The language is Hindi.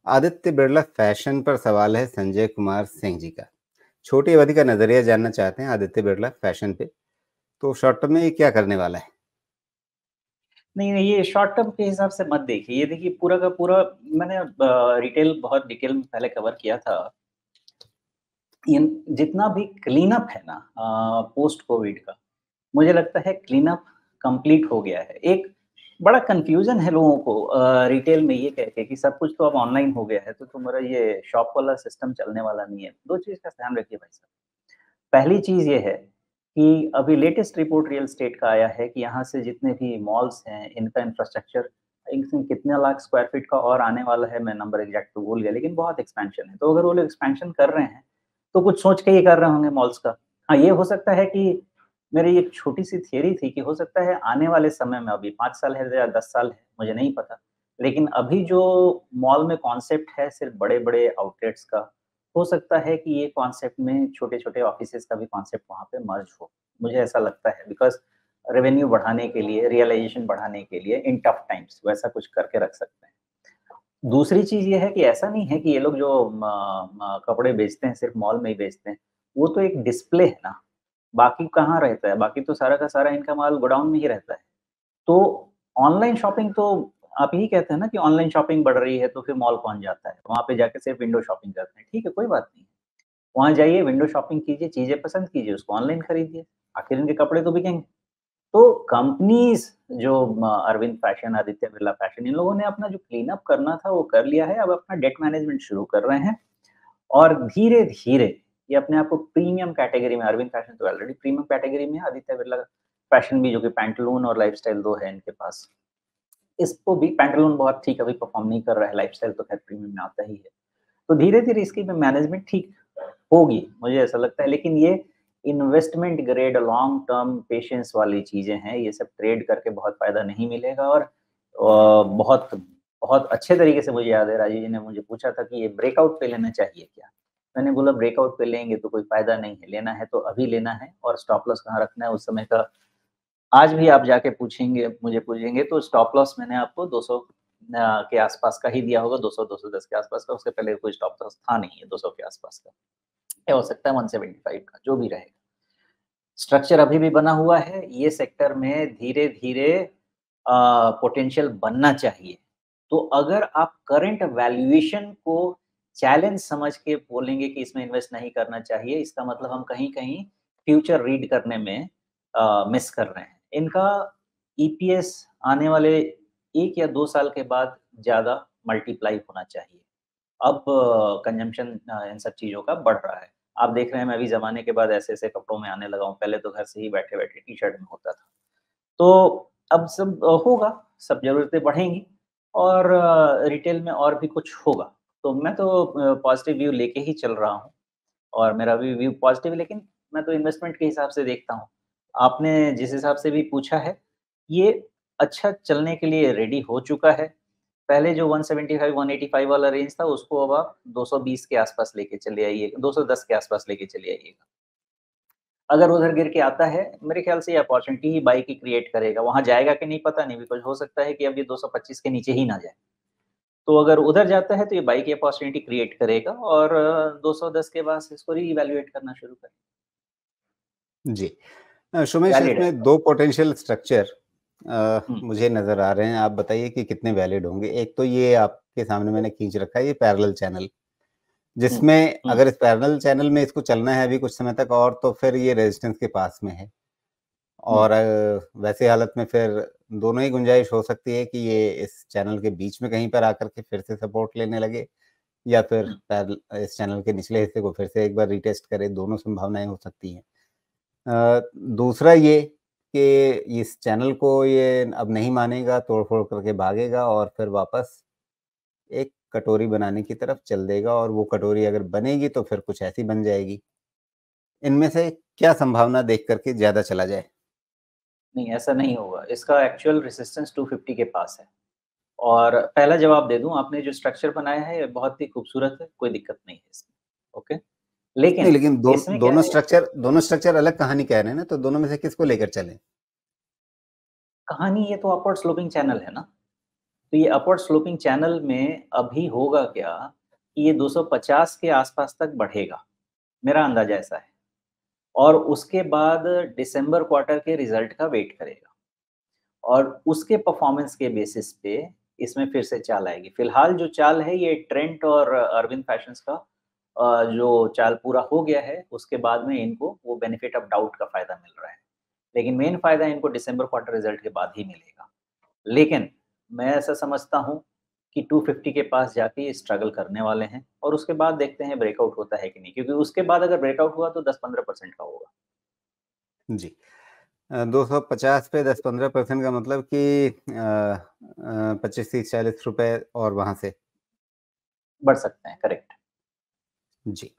आदित्य बिरला फैशन पर सवाल है संजय कुमार सिंह जी का। छोटी अवधि का नजरिया जानना चाहते हैं आदित्य बिरला फैशन पे। तो शॉर्ट टर्म में ये क्या करने वाला है? नहीं, नहीं, ये शॉर्ट टर्म के हिसाब से मत देखिए। ये देखिए पूरा का पूरा मैंने रिटेल बहुत डिटेल में पहले कवर किया था। इन जितना भी क्लीन अप है ना पोस्ट कोविड का, मुझे लगता है क्लीन अप कंप्लीट हो गया है। एक बड़ा कन्फ्यूज़न है लोगों को रिटेल में ये कह के कि सब कुछ तो अब ऑनलाइन हो गया है, तो तुम्हारा ये शॉप वाला सिस्टम चलने वाला नहीं है। 2 चीज़ का ध्यान रखिए भाई साहब। पहली चीज़ ये है कि अभी लेटेस्ट रिपोर्ट रियल एस्टेट का आया है कि यहाँ से जितने भी मॉल्स हैं, इनका इंफ्रास्ट्रक्चर इसमें कितने लाख स्क्वायर फीट का और आने वाला है, मैं नंबर एग्ज़ैक्ट तो भूल गया, लेकिन बहुत एक्सपेंशन है। तो अगर वो लोग एक्सपेंशन कर रहे हैं, तो कुछ सोच के ही कर रहे होंगे मॉल्स का। हाँ, ये हो सकता है कि मेरी एक छोटी-सी थियरी थी कि हो सकता है आने वाले समय में, अभी 5 साल है या 10 साल है, मुझे नहीं पता। लेकिन अभी जो मॉल में कॉन्सेप्ट है सिर्फ़ बड़े-बड़े आउटलेट्स का, हो सकता है कि ये कॉन्सेप्ट में छोटे-छोटे ऑफिसेज़ का भी कॉन्सेप्ट वहाँ पे मर्ज हो। मुझे ऐसा लगता है बिकॉज़ रेवेन्यू बढ़ाने के लिए, रियलाइज़ेशन बढ़ाने के लिए इन टफ टाइम्स वैसा कुछ करके रख सकते हैं। दूसरी चीज़ ये है कि ऐसा नहीं है कि ये लोग जो कपड़े बेचते हैं सिर्फ़ मॉल में ही बेचते हैं, वो तो एक डिस्प्ले है ना, बाकी कहाँ रहता है? बाकी तो सारा का सारा इनका माल गोडाउन में ही रहता है। तो ऑनलाइन शॉपिंग तो आप यही कहते हैं ना कि ऑनलाइन शॉपिंग बढ़ रही है, तो फिर मॉल कौन जाता है? वहाँ पे जाके सिर्फ़ विंडो शॉपिंग करते हैं। ठीक है, कोई बात नहीं। वहाँ जाइए, विंडो शॉपिंग कीजिए, चीज़ें पसंद कीजिए, उसको ऑनलाइन खरीदिए। आखिर इनके कपड़े तो बिकेंगे। तो कंपनीज़ जो अरविंद फैशन, आदित्य बिरला फैशन, इन लोगों ने अपना जो क्लीन अप करना था वो कर लिया है। अब अपना डेट मैनेजमेंट शुरू कर रहे हैं और धीरे-धीरे ये अपने आप को प्रीमियम कैटेगरी में, अरविंद फैशन तो ऑलरेडी प्रीमियम कैटेगरी में है, आदित्य बिरला फैशन भी, जो कि पैंटालून और लाइफ़स्टाइल 2 है इनके पास। इसको भी पैंटालून बहुत ठीक अभी परफ़ॉर्म नहीं कर रहा है, लाइफ़स्टाइल तो खैर प्रीमियम में आता ही है। तो धीरे-धीरे इसकी भी मैनेजमेंट ठीक होगी, मुझे ऐसा लगता है। लेकिन ये investment grade long term patience वाली चीज़ें हैं, ये सब ट्रेड करके बहुत फ़ायदा नहीं मिलेगा। और बहुत बहुत अच्छे तरीके से मुझे याद है राजीव जी ने मुझे पूछा था कि ये ब्रेकआउट पे लेना चाहिए क्या? मैंने बोला ब्रेकआउट पे लेंगे तो कोई फ़ायदा नहीं है, लेना है तो अभी लेना है और स्टॉप लॉस कहाँ रखना है उस समय का। आज भी आप जाके पूछेंगे, मुझे पूछेंगे तो स्टॉप लॉस मैंने आपको 200 के आसपास का ही दिया होगा, 200-210 के आसपास का, उसके पहले कोई स्टॉप लॉस था नहीं है 200 के आसपास का। या हो सकता है 175 का, जो भी रहेगा। स्ट्रक्चर अभी भी बना हुआ है, ये सेक्टर में धीरे-धीरे पोटेंशियल बनना चाहिए। तो अगर आप करंट वैल्यूएशन को चैलेंज समझ के बोलेंगे कि इसमें इन्वेस्ट नहीं करना चाहिए, इसका मतलब हम कहीं-कहीं फ्यूचर रीड करने में मिस कर रहे हैं। इनका ईपीएस आने वाले 1 या 2 साल के बाद ज़्यादा मल्टीप्लाई होना चाहिए। अब कंजम्पशन इन सब चीज़ों का बढ़ रहा है। आप देख रहे हैं मैं भी ज़माने के बाद ऐसे-ऐसे कपड़ों में आने लगा हूँ, पहले तो घर से ही बैठे-बैठे टी-शर्ट में होता था। तो अब सब होगा, सब ज़रूरतें बढ़ेंगी और रिटेल में और भी कुछ होगा। तो मैं तो पॉज़िटिव व्यू लेके ही चल रहा हूँ और मेरा भी व्यू पॉज़िटिव है, लेकिन मैं तो इन्वेस्टमेंट के हिसाब से देखता हूँ। आपने जिस हिसाब से भी पूछा है, ये अच्छा चलने के लिए रेडी हो चुका है। पहले जो 175-185 वाला रेंज था, उसको अब आप 220 के आसपास लेके चले आइए, 210 के आसपास लेके चले आइएगा। अगर उधर गिर के आता है, मेरे ख्याल से ये अपॉर्च्युनिटी ही बाई की क्रिएट करेगा। वहाँ जाएगा कि नहीं पता नहीं, बिकॉज़ हो सकता है कि अब ये 225 के नीचे ही ना जाए। तो अगर उधर जाता है तो ये बाई की अपॉर्च्युनिटी क्रिएट करेगा और 210 के बाद इसको रीइवैल्यूएट करना शुरू करें। जी। सुमेश, वैलिड है। इसमें 2 पोटेंशियल स्ट्रक्चर हुँ, मुझे नज़र आ रहे हैं। आप बताइए कि कितने वैलिड होंगे? एक तो ये आपके सामने मैंने खींच रखा है, ये पैरेलल चैनल, हुँ, जिसमें हुँ, अगर इस पैरेलल चैनल में इसको चलना है अभी कुछ समय तक और, तो फिर ये रेजिस्टेंस के पास में है। हुँ, और वैसे हालत में फिर दोनों ही गुंजाइश हो सकती है कि ये इस चैनल के बीच में कहीं पर आकर के फिर से सपोर्ट लेने लगे, या फिर हुँ। इस चैनल के निचले हिस्से को फिर से एक बार रीटेस्ट करे। दोनों संभावनाएं हो सकती हैं। दूसरा ये कि इस चैनल को ये अब नहीं मानेगा, तोड़-फोड़ करके भागेगा और फिर वापस एक कटोरी बनाने की तरफ चल देगा, और वो कटोरी अगर बनेगी तो फिर कुछ ऐसी बन जाएगी। इनमें से क्या संभावना देख कर के ज़्यादा चला जाए? नहीं, ऐसा नहीं होगा। इसका एक्चुअल रेजिस्टेंस 250 के पास है। और पहला जवाब दे दूँ, आपने जो स्ट्रक्चर बनाया है, ये बहुत ही खूबसूरत है, कोई दिक्कत नहीं है इसमें, ओके? नहीं, लेकिन लेकिन इसमें क्या है, दोनों स्ट्रक्चर अलग कहानी कह रहे हैं ना, तो दोनों में से किसको लेकर चलें? कहानी ये तो अपवर्ड स्लोपिंग चैनल है ना, तो ये अपवर्ड स्लोपिंग चैनल में अभी होगा क्या कि ये 250 के आसपास तक बढ़ेगा, मेरा अंदाजा ऐसा है। और उसके बाद दिसंबर क्वार्टर के रिजल्ट का वेट करेगा और उसके परफॉर्मेंस के बेसिस पे इसमें फिर से चाल आएगी। फिलहाल जो चाल है ये ट्रेंट और अरविंद फैशंस का जो चाल पूरा हो गया है, उसके बाद में इनको वो बेनिफिट ऑफ डाउट का फ़ायदा मिल रहा है। लेकिन मेन फ़ायदा इनको दिसंबर क्वार्टर रिजल्ट के बाद ही मिलेगा। लेकिन मैं ऐसा समझता हूँ कि 250 के पास जाके ये स्ट्रगल करने वाले हैं और उसके बाद देखते हैं ब्रेकआउट होता है कि नहीं, क्योंकि उसके बाद अगर ब्रेकआउट हुआ तो 10-15% का होगा। जी। 250 पे 10-15% का मतलब कि 25, 30, 40 रुपए और वहाँ से? बढ़ सकते हैं, करेक्ट। जी।